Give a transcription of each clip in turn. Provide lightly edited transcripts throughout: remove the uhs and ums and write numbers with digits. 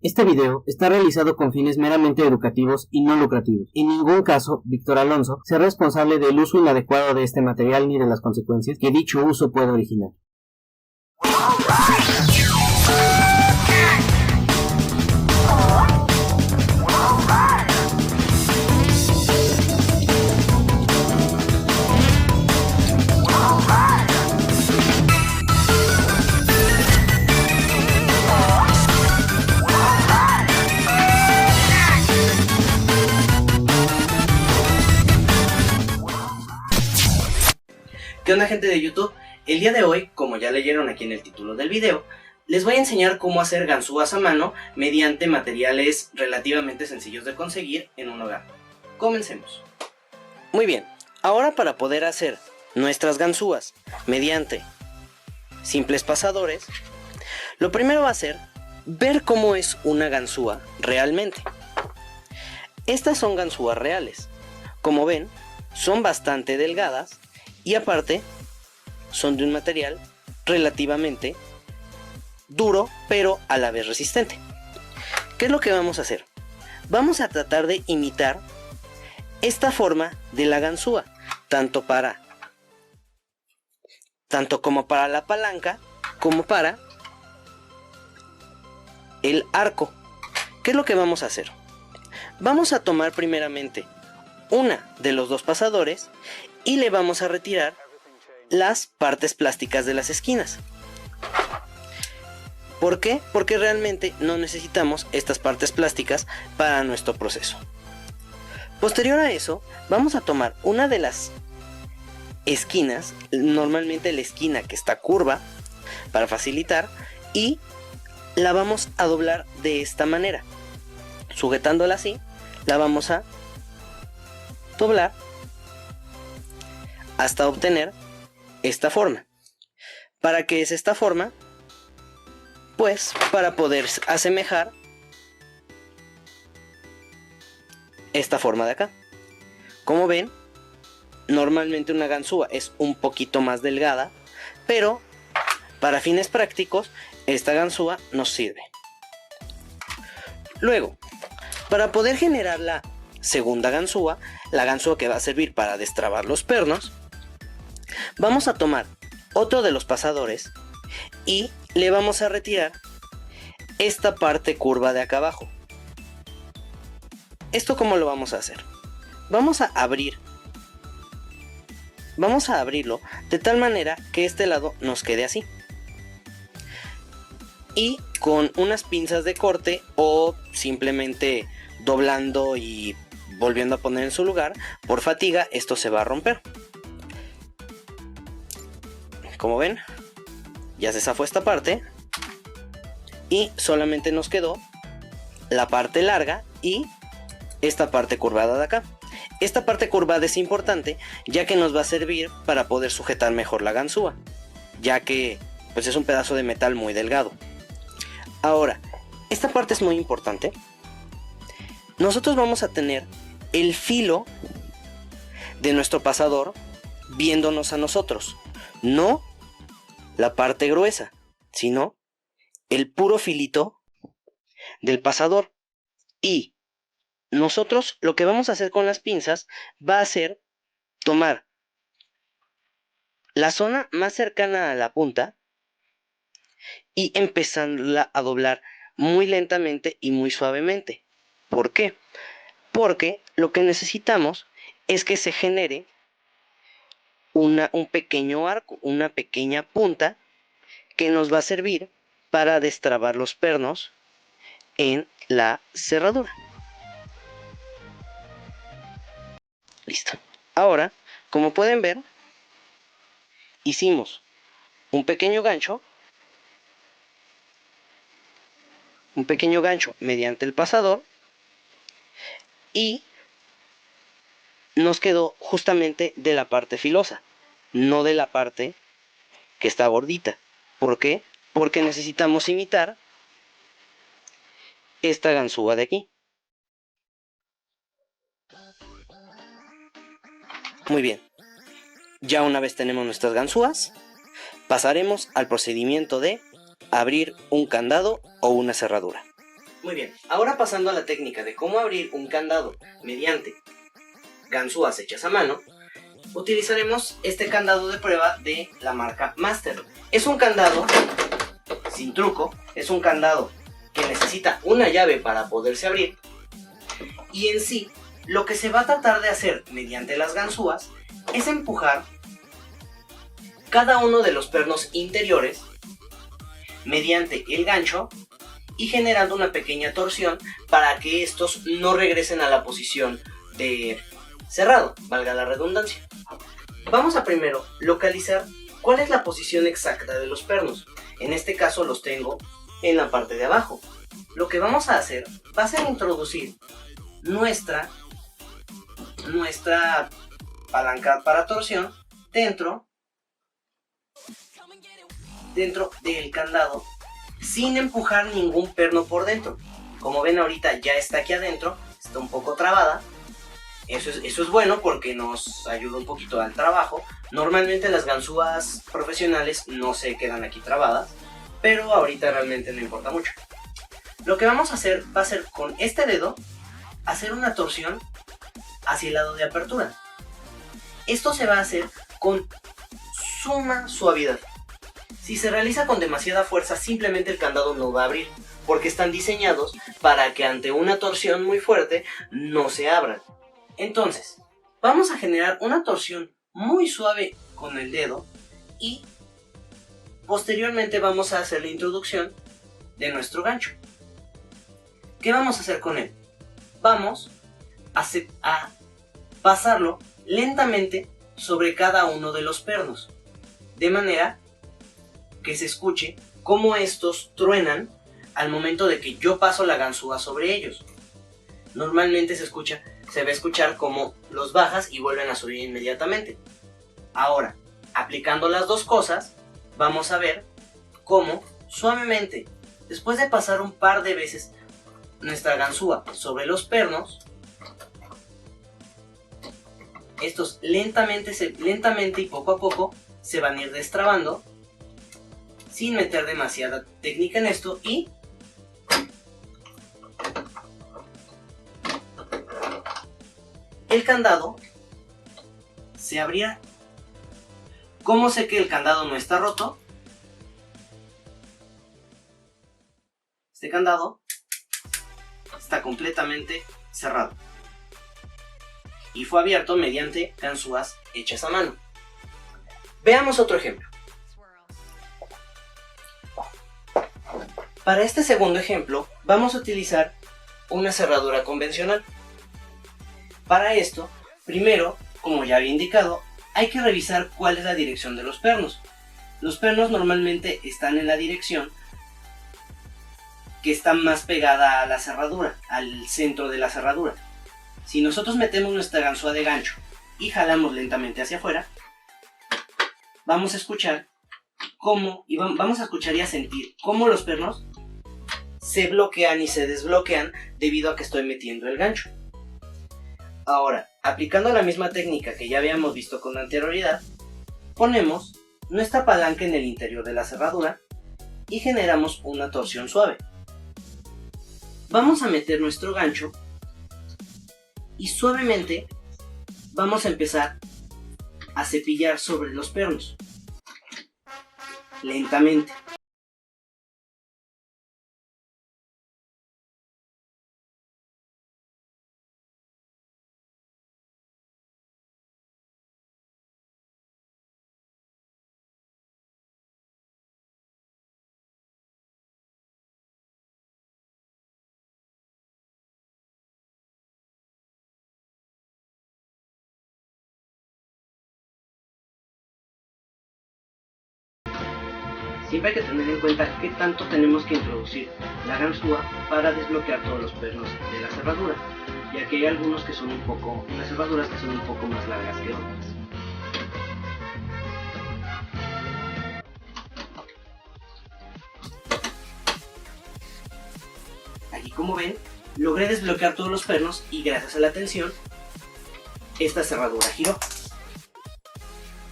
Este video está realizado con fines meramente educativos y no lucrativos. En ningún caso, Víctor Alonso sea responsable del uso inadecuado de este material ni de las consecuencias que dicho uso puede originar. ¿Qué onda, gente de YouTube? El día de hoy, como ya leyeron aquí en el título del video, les voy a enseñar cómo hacer ganzúas a mano mediante materiales relativamente sencillos de conseguir en un hogar. Comencemos. Muy bien, ahora para poder hacer nuestras ganzúas mediante simples pasadores, lo primero va a ser ver cómo es una ganzúa realmente. Estas son ganzúas reales. Como ven, son bastante delgadas y aparte son de un material relativamente duro, pero a la vez resistente. ¿Qué es lo que vamos a hacer? Vamos a tratar de imitar esta forma de la ganzúa, tanto como para la palanca como para el arco. ¿Qué es lo que vamos a hacer? Vamos a tomar primeramente una de los dos pasadores y le vamos a retirar las partes plásticas de las esquinas. ¿Por qué? Porque realmente no necesitamos estas partes plásticas para nuestro proceso. Posterior a eso, vamos a tomar una de las esquinas, normalmente la esquina que está curva, para facilitar, y la vamos a doblar de esta manera. Sujetándola así, la vamos a doblar hasta obtener esta forma. ¿Para qué es esta forma? Pues para poder asemejar esta forma de acá. Como ven, normalmente una ganzúa es un poquito más delgada, pero para fines prácticos esta ganzúa nos sirve. Luego, para poder generar la segunda ganzúa, la ganzúa que va a servir para destrabar los pernos, vamos a tomar otro de los pasadores y le vamos a retirar esta parte curva de acá abajo. ¿Esto cómo lo vamos a hacer? Vamos a abrirlo de tal manera que este lado nos quede así. Y con unas pinzas de corte o simplemente doblando y volviendo a poner en su lugar, por fatiga esto se va a romper. Como ven, ya se zafó esta parte y solamente nos quedó la parte larga y esta parte curvada de acá. Esta parte curvada es importante ya que nos va a servir para poder sujetar mejor la ganzúa, ya que pues es un pedazo de metal muy delgado. Ahora, esta parte es muy importante. Nosotros vamos a tener el filo de nuestro pasador viéndonos a nosotros, no la parte gruesa, sino el puro filito del pasador. Y nosotros lo que vamos a hacer con las pinzas va a ser tomar la zona más cercana a la punta y empezarla a doblar muy lentamente y muy suavemente. ¿Por qué? Porque lo que necesitamos es que se genere un pequeño arco, una pequeña punta que nos va a servir para destrabar los pernos en la cerradura. Listo. Ahora, como pueden ver, hicimos un pequeño gancho mediante el pasador y nos quedó justamente de la parte filosa, no de la parte que está gordita. ¿Por qué? Porque necesitamos imitar esta ganzúa de aquí. Muy bien. Ya una vez tenemos nuestras ganzúas, pasaremos al procedimiento de abrir un candado o una cerradura. Muy bien, ahora pasando a la técnica de cómo abrir un candado mediante ganzúas hechas a mano, utilizaremos este candado de prueba de la marca Master. Es un candado sin truco, es un candado que necesita una llave para poderse abrir, y en sí lo que se va a tratar de hacer mediante las ganzúas es empujar cada uno de los pernos interiores mediante el gancho y generando una pequeña torsión para que estos no regresen a la posición de cerrado, valga la redundancia. Vamos a primero localizar cuál es la posición exacta de los pernos. En este caso los tengo en la parte de abajo. Lo que vamos a hacer va a ser introducir nuestra palanca para torsión dentro del candado sin empujar ningún perno por dentro. Como ven, ahorita ya está aquí adentro, está un poco trabada. Eso es bueno porque nos ayuda un poquito al trabajo. Normalmente las ganzúas profesionales no se quedan aquí trabadas, pero ahorita realmente no importa mucho. Lo que vamos a hacer va a ser con este dedo hacer una torsión hacia el lado de apertura. Esto se va a hacer con suma suavidad. Si se realiza con demasiada fuerza, simplemente el candado no va a abrir, porque están diseñados para que ante una torsión muy fuerte no se abran. Entonces, vamos a generar una torsión muy suave con el dedo y posteriormente vamos a hacer la introducción de nuestro gancho. ¿Qué vamos a hacer con él? Vamos a pasarlo lentamente sobre cada uno de los pernos, de manera que se escuche cómo estos truenan al momento de que yo paso la ganzúa sobre ellos. Normalmente se va a escuchar cómo los bajas y vuelven a subir inmediatamente. Ahora, aplicando las dos cosas, vamos a ver cómo suavemente, después de pasar un par de veces nuestra ganzúa sobre los pernos, estos lentamente y poco a poco se van a ir destrabando sin meter demasiada técnica en esto, y el candado se abrirá. ¿Cómo sé que el candado no está roto? Este candado está completamente cerrado y fue abierto mediante ganzúas hechas a mano. Veamos otro ejemplo. Para este segundo ejemplo vamos a utilizar una cerradura convencional. Para esto, primero, como ya había indicado, hay que revisar cuál es la dirección de los pernos. Los pernos normalmente están en la dirección que está más pegada a la cerradura, al centro de la cerradura. Si nosotros metemos nuestra ganzúa de gancho y jalamos lentamente hacia afuera, vamos a escuchar y a sentir cómo los pernos se bloquean y se desbloquean debido a que estoy metiendo el gancho. Ahora, aplicando la misma técnica que ya habíamos visto con anterioridad, ponemos nuestra palanca en el interior de la cerradura y generamos una torsión suave. Vamos a meter nuestro gancho y suavemente vamos a empezar a cepillar sobre los pernos, lentamente. Siempre hay que tener en cuenta qué tanto tenemos que introducir la ganzúa para desbloquear todos los pernos de la cerradura, ya que hay algunos que son unas cerraduras que son un poco más largas que otras. Aquí, como ven, logré desbloquear todos los pernos y gracias a la tensión, esta cerradura giró.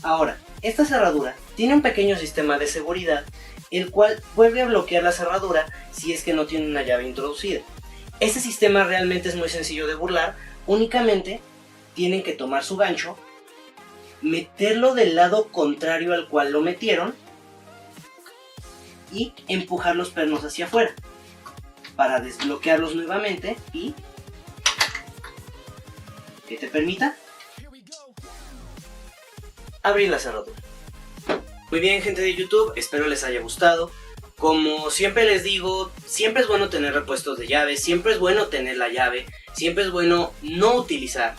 Ahora, esta cerradura tiene un pequeño sistema de seguridad el cual vuelve a bloquear la cerradura si es que no tiene una llave introducida. Este sistema realmente es muy sencillo de burlar, únicamente tienen que tomar su gancho, meterlo del lado contrario al cual lo metieron y empujar los pernos hacia afuera para desbloquearlos nuevamente y que te permita abrir la cerradura. Muy bien, gente de YouTube, espero les haya gustado. Como siempre les digo, siempre es bueno tener repuestos de llaves, siempre es bueno tener la llave, siempre es bueno no utilizar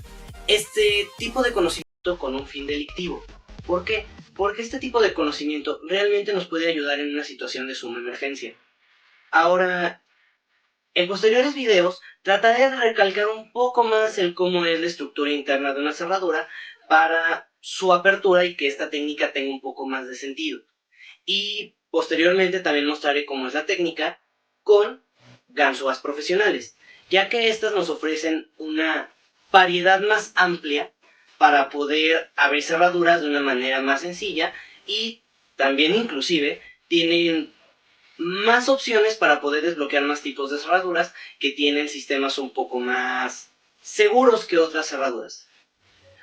este tipo de conocimiento con un fin delictivo. ¿Por qué? Porque este tipo de conocimiento realmente nos puede ayudar en una situación de suma emergencia. Ahora, en posteriores videos trataré de recalcar un poco más el cómo es la estructura interna de una cerradura para su apertura y que esta técnica tenga un poco más de sentido. Y posteriormente también mostraré cómo es la técnica con ganzúas profesionales, ya que estas nos ofrecen una variedad más amplia para poder abrir cerraduras de una manera más sencilla y también inclusive tienen más opciones para poder desbloquear más tipos de cerraduras que tienen sistemas un poco más seguros que otras cerraduras.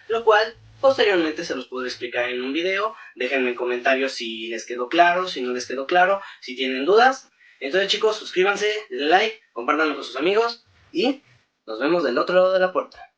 Lo cual posteriormente se los podré explicar en un video. Déjenme en comentarios si les quedó claro, si no les quedó claro, si tienen dudas. Entonces chicos, suscríbanse, denle like, compártanlo con sus amigos y nos vemos del otro lado de la puerta.